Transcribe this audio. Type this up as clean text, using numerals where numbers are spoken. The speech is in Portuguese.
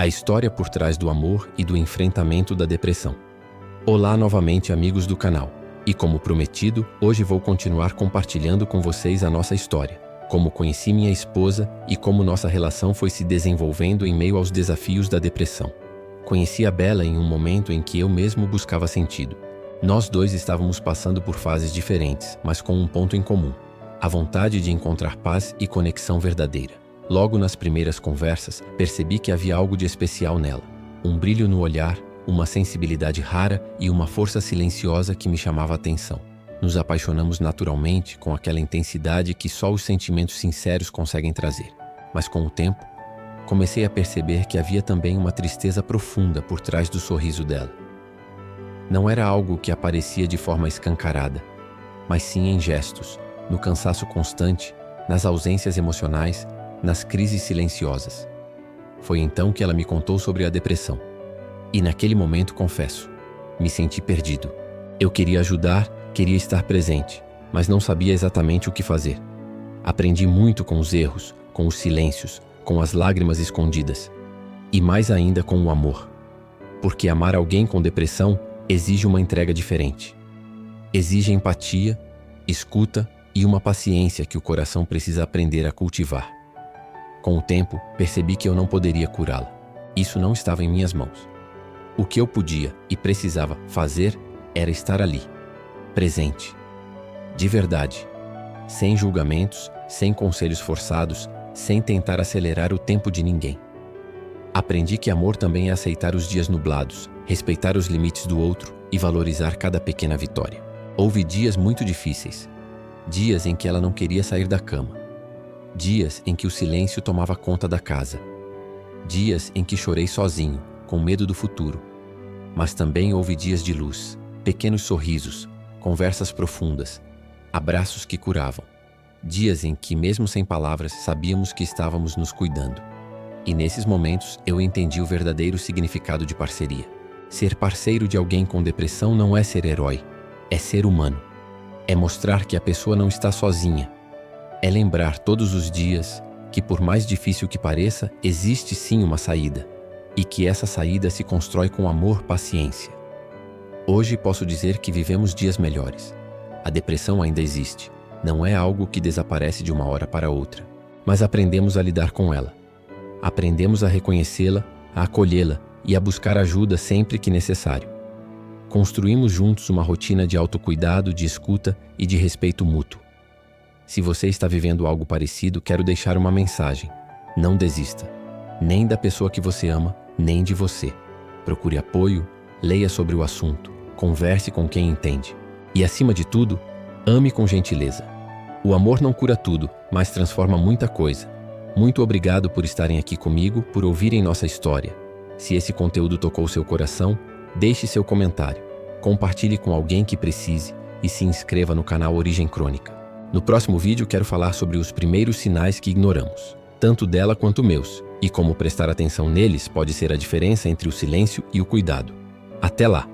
A história por trás do amor e do enfrentamento da depressão. Olá novamente, amigos do canal. E como prometido, hoje vou continuar compartilhando com vocês a nossa história, como conheci minha esposa e como nossa relação foi se desenvolvendo em meio aos desafios da depressão. Conheci a Bela em um momento em que eu mesmo buscava sentido. Nós dois estávamos passando por fases diferentes, mas com um ponto em comum: a vontade de encontrar paz e conexão verdadeira. Logo nas primeiras conversas, percebi que havia algo de especial nela. Um brilho no olhar, uma sensibilidade rara e uma força silenciosa que me chamava a atenção. Nos apaixonamos naturalmente, com aquela intensidade que só os sentimentos sinceros conseguem trazer. Mas com o tempo, comecei a perceber que havia também uma tristeza profunda por trás do sorriso dela. Não era algo que aparecia de forma escancarada, mas sim em gestos, no cansaço constante, nas ausências emocionais, nas crises silenciosas. Foi então que ela me contou sobre a depressão. E naquele momento, confesso, me senti perdido. Eu queria ajudar, queria estar presente, mas não sabia exatamente o que fazer. Aprendi muito com os erros, com os silêncios, com as lágrimas escondidas. E mais ainda com o amor. Porque amar alguém com depressão exige uma entrega diferente. Exige empatia, escuta e uma paciência que o coração precisa aprender a cultivar. Com o tempo, percebi que eu não poderia curá-la. Isso não estava em minhas mãos. O que eu podia e precisava fazer era estar ali, presente, de verdade, sem julgamentos, sem conselhos forçados, sem tentar acelerar o tempo de ninguém. Aprendi que amor também é aceitar os dias nublados, respeitar os limites do outro e valorizar cada pequena vitória. Houve dias muito difíceis, dias em que ela não queria sair da cama, dias em que o silêncio tomava conta da casa, dias em que chorei sozinho, com medo do futuro. Mas também houve dias de luz, pequenos sorrisos, conversas profundas, abraços que curavam. Dias em que, mesmo sem palavras, sabíamos que estávamos nos cuidando. E nesses momentos eu entendi o verdadeiro significado de parceria. Ser parceiro de alguém com depressão não é ser herói, é ser humano. É mostrar que a pessoa não está sozinha. É lembrar todos os dias que, por mais difícil que pareça, existe sim uma saída. E que essa saída se constrói com amor, paciência. Hoje posso dizer que vivemos dias melhores. A depressão ainda existe. Não é algo que desaparece de uma hora para outra. Mas aprendemos a lidar com ela. Aprendemos a reconhecê-la, a acolhê-la e a buscar ajuda sempre que necessário. Construímos juntos uma rotina de autocuidado, de escuta e de respeito mútuo. Se você está vivendo algo parecido, quero deixar uma mensagem. Não desista. Nem da pessoa que você ama, nem de você. Procure apoio, leia sobre o assunto, converse com quem entende. E acima de tudo, ame com gentileza. O amor não cura tudo, mas transforma muita coisa. Muito obrigado por estarem aqui comigo, por ouvirem nossa história. Se esse conteúdo tocou seu coração, deixe seu comentário, compartilhe com alguém que precise e se inscreva no canal Origem Crônica. No próximo vídeo quero falar sobre os primeiros sinais que ignoramos, tanto dela quanto meus, e como prestar atenção neles pode ser a diferença entre o silêncio e o cuidado. Até lá!